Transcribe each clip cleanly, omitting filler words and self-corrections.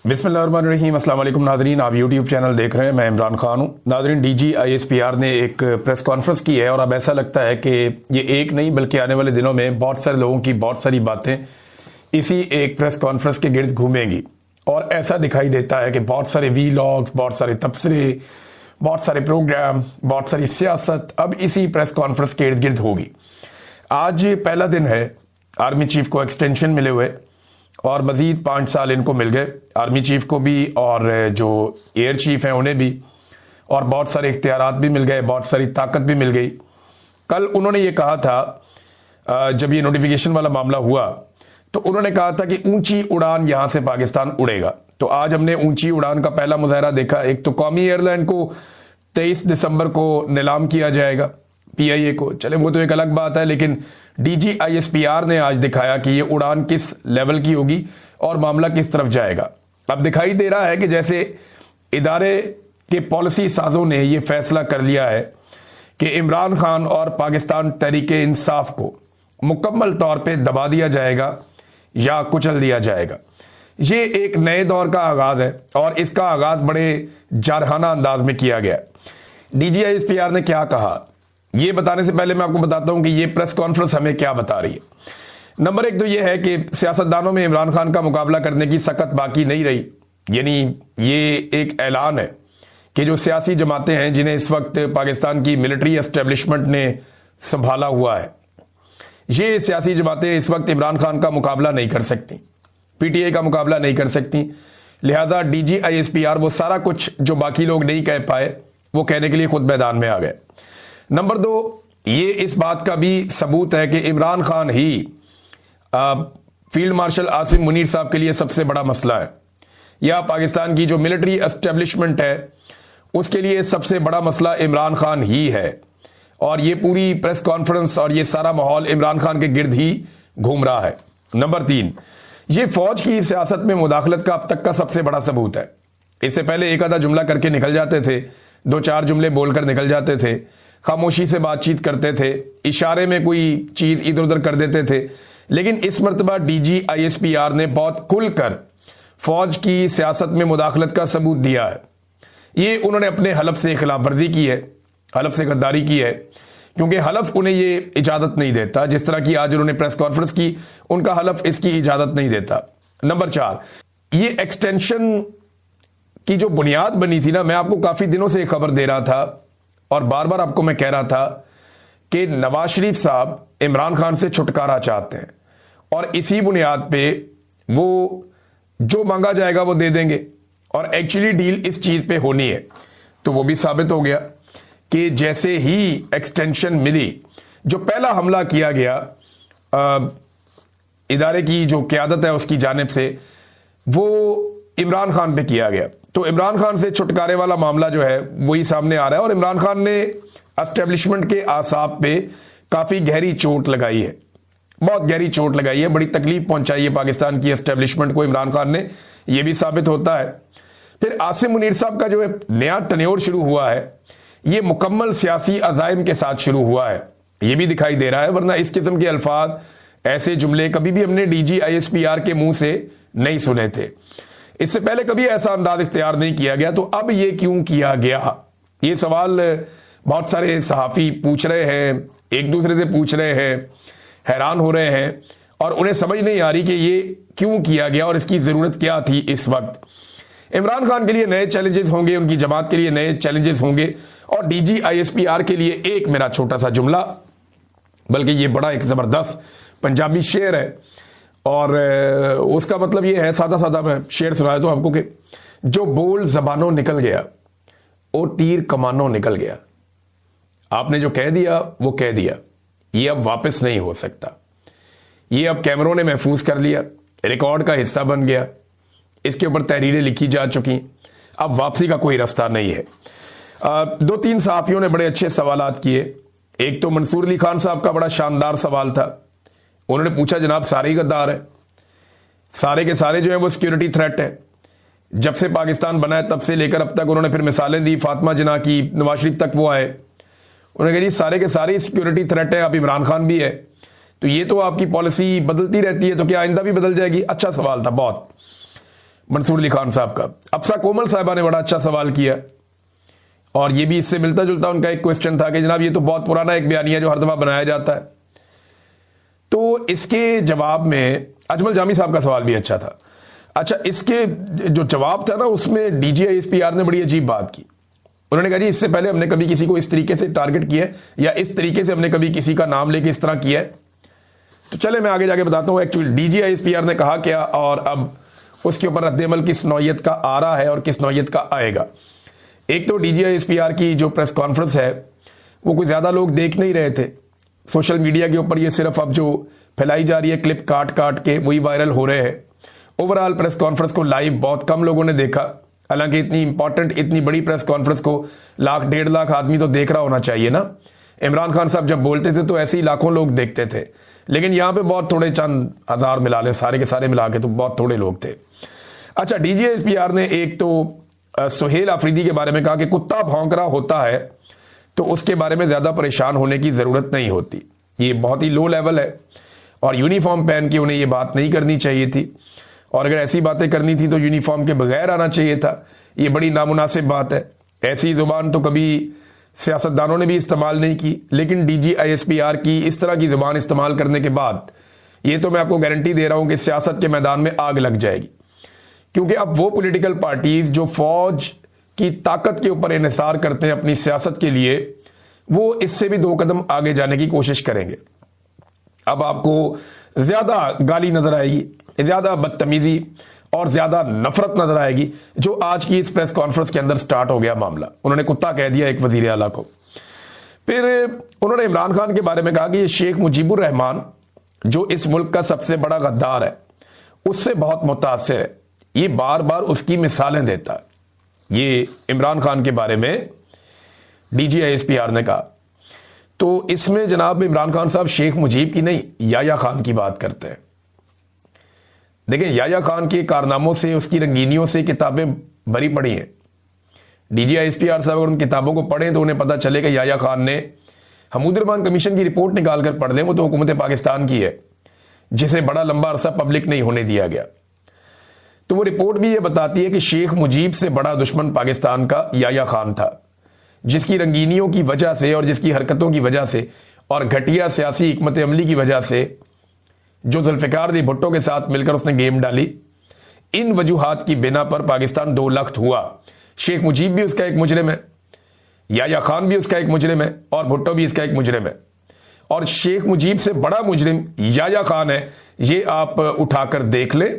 बिस्मिल्लाहिर्रहमानिर्रहीम। अस्सलाम वालेकुम नाज़रीन, आप यूट्यूब चैनल देख रहे हैं, मैं इमरान खान हूँ। नाज़रीन, डीजी आईएसपीआर ने एक प्रेस कॉन्फ्रेंस की है और अब ऐसा लगता है कि ये एक नहीं बल्कि आने वाले दिनों में बहुत सारे लोगों की बहुत सारी बातें इसी एक प्रेस कॉन्फ्रेंस के गिर्द घूमेंगी। और ऐसा दिखाई देता है कि बहुत सारे वीलॉग्स, बहुत सारे तबसरे, बहुत सारे प्रोग्राम, बहुत सारी सियासत अब इसी प्रेस कॉन्फ्रेंस के इर्द गिर्द होगी। आज पहला दिन है, आर्मी चीफ को एक्सटेंशन मिले हुए और मजीद 5 साल इनको मिल गए, आर्मी चीफ को भी और जो एयर चीफ हैं उन्हें भी, और बहुत सारे इख्तियारात भी मिल गए, बहुत सारी ताकत भी मिल गई। कल उन्होंने ये कहा था, जब ये नोटिफिकेशन वाला मामला हुआ तो उन्होंने कहा था कि ऊंची उड़ान यहां से पाकिस्तान उड़ेगा। तो आज हमने ऊंची उड़ान का पहला मुजाहरा देखा। एक तो कौमी एयरलाइन को 23 दिसंबर को नीलाम किया जाएगा पीआईए को, चले वो तो एक अलग बात है, लेकिन डीजी आईएसपीआर ने आज दिखाया कि ये उड़ान किस लेवल की होगी और मामला किस तरफ जाएगा। अब दिखाई दे रहा है कि जैसे इदारे के पॉलिसी साजों ने ये फैसला कर लिया है कि इमरान खान और पाकिस्तान तहरीके इंसाफ को मुकम्मल तौर पे दबा दिया जाएगा या कुचल दिया जाएगा। ये एक नए दौर का आगाज है और इसका आगाज बड़े जारहाना अंदाज में किया गया। डीजी आईएसपीआर ने क्या कहा, ये बताने से पहले मैं आपको बताता हूं कि ये प्रेस कॉन्फ्रेंस हमें क्या बता रही है। नंबर एक तो ये है कि सियासतदानों में इमरान खान का मुकाबला करने की सकत बाकी नहीं रही। यानी ये एक ऐलान है कि जो सियासी जमातें हैं जिन्हें इस वक्त पाकिस्तान की मिलिट्री एस्टेब्लिशमेंट ने संभाला हुआ है, ये सियासी जमातें इस वक्त इमरान खान का मुकाबला नहीं कर सकती, पीटीआई का मुकाबला नहीं कर सकती। लिहाजा डीजी आईएसपीआर वो सारा कुछ जो बाकी लोग नहीं कह पाए वो कहने के लिए खुद मैदान में आ गए। नंबर 2, ये इस बात का भी सबूत है कि इमरान खान ही फील्ड मार्शल आसिम मुनीर साहब के लिए सबसे बड़ा मसला है, या पाकिस्तान की जो मिलिट्री एस्टेब्लिशमेंट है उसके लिए सबसे बड़ा मसला इमरान खान ही है। और ये पूरी प्रेस कॉन्फ्रेंस और ये सारा माहौल इमरान खान के गिर्द ही घूम रहा है। नंबर 3, ये फौज की सियासत में मुदाखलत का अब तक का सबसे बड़ा सबूत है। इससे पहले एक आधा जुमला करके निकल जाते थे, 2-4 जुमले बोलकर निकल जाते थे, खामोशी से बातचीत करते थे, इशारे में कोई चीज इधर उधर कर देते थे। लेकिन इस मर्तबा डीजी आईएसपीआर ने बहुत खुलकर फौज की सियासत में मुदाखलत का सबूत दिया है। ये उन्होंने अपने हलफ से खिलाफ वर्जी की है, हलफ से गद्दारी की है, क्योंकि हलफ उन्हें ये इजाजत नहीं देता। जिस तरह की आज उन्होंने प्रेस कॉन्फ्रेंस की, उनका हलफ इसकी इजाजत नहीं देता। नंबर 4, ये एक्सटेंशन की जो बुनियाद बनी थी ना, मैं आपको काफी दिनों से खबर दे रहा था और बार बार आपको मैं कह रहा था कि नवाज शरीफ साहब इमरान खान से छुटकारा चाहते हैं और इसी बुनियाद पे वो जो मांगा जाएगा वो दे देंगे और एक्चुअली डील इस चीज पे होनी है। तो वो भी साबित हो गया कि जैसे ही एक्सटेंशन मिली, जो पहला हमला किया गया इदारे की जो क्यादत है उसकी जानिब से, वो इमरान खान पे किया गया। तो इमरान खान से छुटकारे वाला मामला जो है वही सामने आ रहा है और इमरान खान ने एस्टेब्लिशमेंट के आसाब पे काफी गहरी चोट लगाई है, बहुत गहरी चोट लगाई है, बड़ी तकलीफ पहुंचाई है पाकिस्तान की एस्टेब्लिशमेंट को इमरान खान ने, यह भी साबित होता है। फिर आसिम मुनीर साहब का जो है नया टन्योर शुरू हुआ है, यह मुकम्मल सियासी अजाइम के साथ शुरू हुआ है, यह भी दिखाई दे रहा है। वरना इस किस्म के अल्फाज, ऐसे जुमले कभी भी हमने डीजी आईएसपीआर के मुंह से नहीं सुने थे। इससे पहले कभी ऐसा अंदाज इख्तियार नहीं किया गया। तो अब ये क्यों किया गया, ये सवाल बहुत सारे सहाफी पूछ रहे हैं, एक दूसरे से पूछ रहे हैं, हैरान हो रहे हैं और उन्हें समझ नहीं आ रही कि ये क्यों किया गया और इसकी जरूरत क्या थी। इस वक्त इमरान खान के लिए नए चैलेंजेस होंगे, उनकी जमात के लिए नए चैलेंजेस होंगे और डीजी आईएसपीआर के लिए एक मेरा छोटा सा जुमला, बल्कि ये बड़ा एक जबरदस्त पंजाबी शेर है और उसका मतलब ये है, सादा सादा मैं शेर सुनाया तो आपको, कि जो बोल जबानों निकल गया वो तीर कमानों निकल गया। आपने जो कह दिया वो कह दिया, ये अब वापस नहीं हो सकता। ये अब कैमरों ने महफूज कर लिया, रिकॉर्ड का हिस्सा बन गया, इसके ऊपर तहरीरें लिखी जा चुकी, अब वापसी का कोई रास्ता नहीं है। 2-3 सहाफियों ने बड़े अच्छे सवालात किए। एक तो मंसूर अली खान साहब का बड़ा शानदार सवाल था। उन्होंने पूछा, जनाब सारे ही गद्दार है, सारे के सारे जो है वो सिक्योरिटी थ्रेट है। जब से पाकिस्तान बना है तब से लेकर अब तक उन्होंने फिर मिसालें दी, फातिमा जिन्ना की, नवाज शरीफ तक वो आए, उन्होंने कहा जी सारे के सारे सिक्योरिटी थ्रेट है, अब इमरान खान भी है, तो ये तो आपकी पॉलिसी बदलती रहती है, तो क्या आइंदा भी बदल जाएगी। अच्छा सवाल था बहुत। मंसूर अली खान साहब का। अफसा कोमल साहिबा ने बड़ा अच्छा सवाल किया और ये भी इससे मिलता जुलता उनका एक क्वेश्चन था कि जनाब ये तो बहुत पुराना एक बयानिया जो हर दफा बनाया जाता है। तो इसके जवाब में अजमल जामी साहब का सवाल भी अच्छा था। अच्छा, इसके जो जवाब था ना उसमें DGISPR ने बड़ी अजीब बात की। उन्होंने कहा जी इससे पहले हमने कभी किसी को इस तरीके से टारगेट किया है या इस तरीके से हमने कभी किसी का नाम लेके इस तरह किया है। तो चले मैं आगे जाके बताता हूं एक्चुअली DGISPR ने कहा क्या और अब उसके ऊपर रद्देमल किस नौयत का आ रहा है और किस नौयत का आएगा। एक तो DGISPR की जो प्रेस कॉन्फ्रेंस है वो कोई ज्यादा लोग देख नहीं रहे थे। सोशल मीडिया के ऊपर ये सिर्फ अब जो फैलाई जा रही है क्लिप काट काट के वही वायरल हो रहे हैं। ओवरऑल प्रेस कॉन्फ्रेंस को लाइव बहुत कम लोगों ने देखा। हालांकि इतनी इंपॉर्टेंट इतनी बड़ी प्रेस कॉन्फ्रेंस को 1 डेढ़ लाख आदमी तो देख रहा होना चाहिए ना। इमरान खान साहब जब बोलते थे तो ऐसे ही लाखों लोग देखते थे, लेकिन यहां पे बहुत थोड़े चंद हजार मिला ले सारे के सारे मिला के तो बहुत थोड़े लोग थे। अच्छा, DGISPR ने एक तो सुहेल आफरीदी के बारे में कहा कि कुत्ता भौंक रहा होता है तो उसके बारे में ज्यादा परेशान होने की जरूरत नहीं होती। ये बहुत ही लो लेवल है और यूनिफॉर्म पहन के उन्हें ये बात नहीं करनी चाहिए थी, और अगर ऐसी बातें करनी थी तो यूनिफॉर्म के बगैर आना चाहिए था। ये बड़ी नामुनासिब बात है। ऐसी जुबान तो कभी सियासतदानों ने भी इस्तेमाल नहीं की, लेकिन DGISPR की इस तरह की जुबान इस्तेमाल करने के बाद ये तो मैं आपको गारंटी दे रहा हूं कि सियासत के मैदान में आग लग जाएगी। क्योंकि अब वो पॉलिटिकल पार्टीज जो फौज की ताकत के ऊपर इन्हिसार करते हैं अपनी सियासत के लिए, वो इससे भी 2 कदम आगे जाने की कोशिश करेंगे। अब आपको ज्यादा गाली नजर आएगी, ज्यादा बदतमीजी और ज्यादा नफरत नजर आएगी, जो आज की इस प्रेस कॉन्फ्रेंस के अंदर स्टार्ट हो गया मामला। उन्होंने कुत्ता कह दिया एक वजीर आला को। फिर उन्होंने इमरान खान के बारे में कहा कि ये शेख मुजीबुर रहमान जो इस मुल्क का सबसे बड़ा गद्दार है उससे बहुत मुतासिर है। ये बार बार उसकी मिसालें देता है। ये इमरान खान के बारे में DGISPR ने कहा। तो इसमें जनाब इमरान खान साहब शेख मुजीब की नहीं याया खान की बात करते हैं। देखें, याया खान के कारनामों से उसकी रंगीनियों से किताबें भरी पड़ी हैं। DGISPR साहब अगर उन किताबों को पढ़ें तो उन्हें पता चले कि याया खान ने हमूद रहमान कमीशन की रिपोर्ट निकाल कर पढ़ लें, वो तो हुकूमत पाकिस्तान की है जिसे बड़ा लंबा अरसा पब्लिक नहीं होने दिया गया। तो वो रिपोर्ट भी ये बताती है कि शेख मुजीब से बड़ा दुश्मन पाकिस्तान का याया खान था, जिसकी रंगीनियों की वजह से और जिसकी हरकतों की वजह से और घटिया सियासी हिकमत अमली की वजह से जो जुल्फिकार अली भुट्टो के साथ मिलकर उसने गेम डाली, इन वजूहात की बिना पर पाकिस्तान 2 लख्त हुआ। शेख मुजीब भी उसका एक मुजरिम है, याया खान भी उसका एक मुजरिम है और भुट्टो भी इसका एक मुजरिम है। और शेख मुजीब से बड़ा मुजरिम याया खान है, ये आप उठाकर देख ले।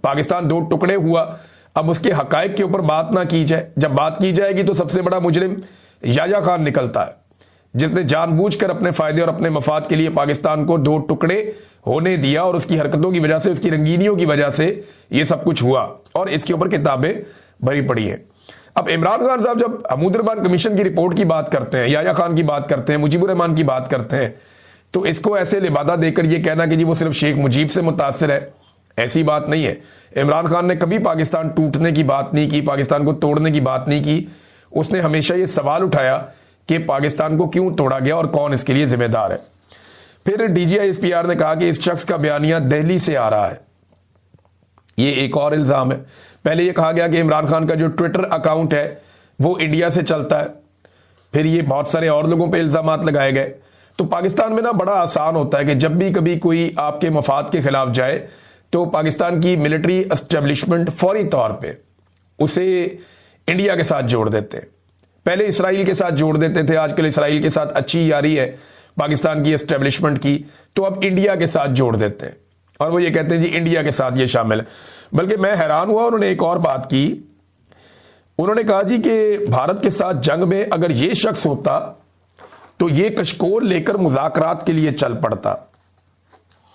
पाकिस्तान 2 टुकड़े हुआ, अब उसके हकायक के ऊपर बात ना की जाए। जब बात की जाएगी तो सबसे बड़ा मुजरिम याया खान निकलता है, जिसने जानबूझकर अपने फायदे और अपने मफाद के लिए पाकिस्तान को 2 टुकड़े होने दिया, और उसकी हरकतों की वजह से उसकी रंगीनियों की वजह से ये सब कुछ हुआ और इसके ऊपर किताबें भरी पड़ी हैं। अब इमरान खान साहब जब हमूद रहमान कमीशन की रिपोर्ट की बात करते हैं, याया खान की बात करते हैं, मुजीबुर रहमान की बात करते हैं, तो इसको ऐसे लिबादा देकर ये कहना कि जी वो सिर्फ शेख मुजीब से मुतासिर है, ऐसी बात नहीं है। इमरान खान ने कभी पाकिस्तान टूटने की बात नहीं की, पाकिस्तान को तोड़ने की बात नहीं की। उसने हमेशा ये सवाल उठाया कि पाकिस्तान को क्यों तोड़ा गया और कौन इसके लिए जिम्मेदार है। फिर DGISPR ने कहा कि इस शख्स का बयानिया दिल्ली से आ रहा है। ये एक और इल्जाम है। पहले ये कहा गया कि इमरान खान का जो ट्विटर अकाउंट है वो इंडिया से चलता है, फिर ये बहुत सारे और लोगों पे इल्जाम लगाए गए। तो पाकिस्तान में ना बड़ा आसान होता है कि जब भी कभी कोई आपके मफाद के खिलाफ जाए तो पाकिस्तान की मिलिट्री एस्टेब्लिशमेंट फौरी तौर पे उसे इंडिया के साथ जोड़ देते हैं। पहले इसराइल के साथ जोड़ देते थे, आजकल इसराइल के साथ अच्छी यारी है पाकिस्तान की एस्टेब्लिशमेंट की, तो अब इंडिया के साथ जोड़ देते हैं और वो ये कहते हैं जी इंडिया के साथ ये शामिल है। बल्कि मैं हैरान हुआ, उन्होंने एक और बात की। उन्होंने कहा जी कि भारत के साथ जंग में अगर ये शख्स होता तो ये कशकोल लेकर मुज़ाकरात के लिए चल पड़ता।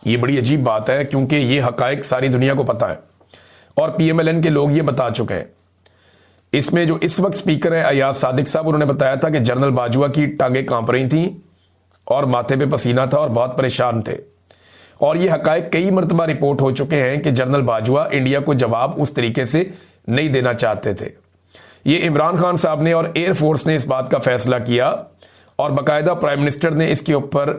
ये बड़ी अजीब बात है क्योंकि ये हकायक सारी दुनिया को पता है और PMLN के लोग ये बता चुके हैं। इसमें जो इस वक्त स्पीकर है अयाज सादिक साहब, उन्होंने बताया था कि जनरल बाजवा की टांगें कांप रही थी और माथे पे पसीना था और बहुत परेशान थे। और ये हकायक कई मरतबा रिपोर्ट हो चुके हैं कि जनरल बाजवा इंडिया को जवाब उस तरीके से नहीं देना चाहते थे। ये इमरान खान साहब ने और एयरफोर्स ने इस बात का फैसला किया और बाकायदा प्राइम मिनिस्टर ने इसके ऊपर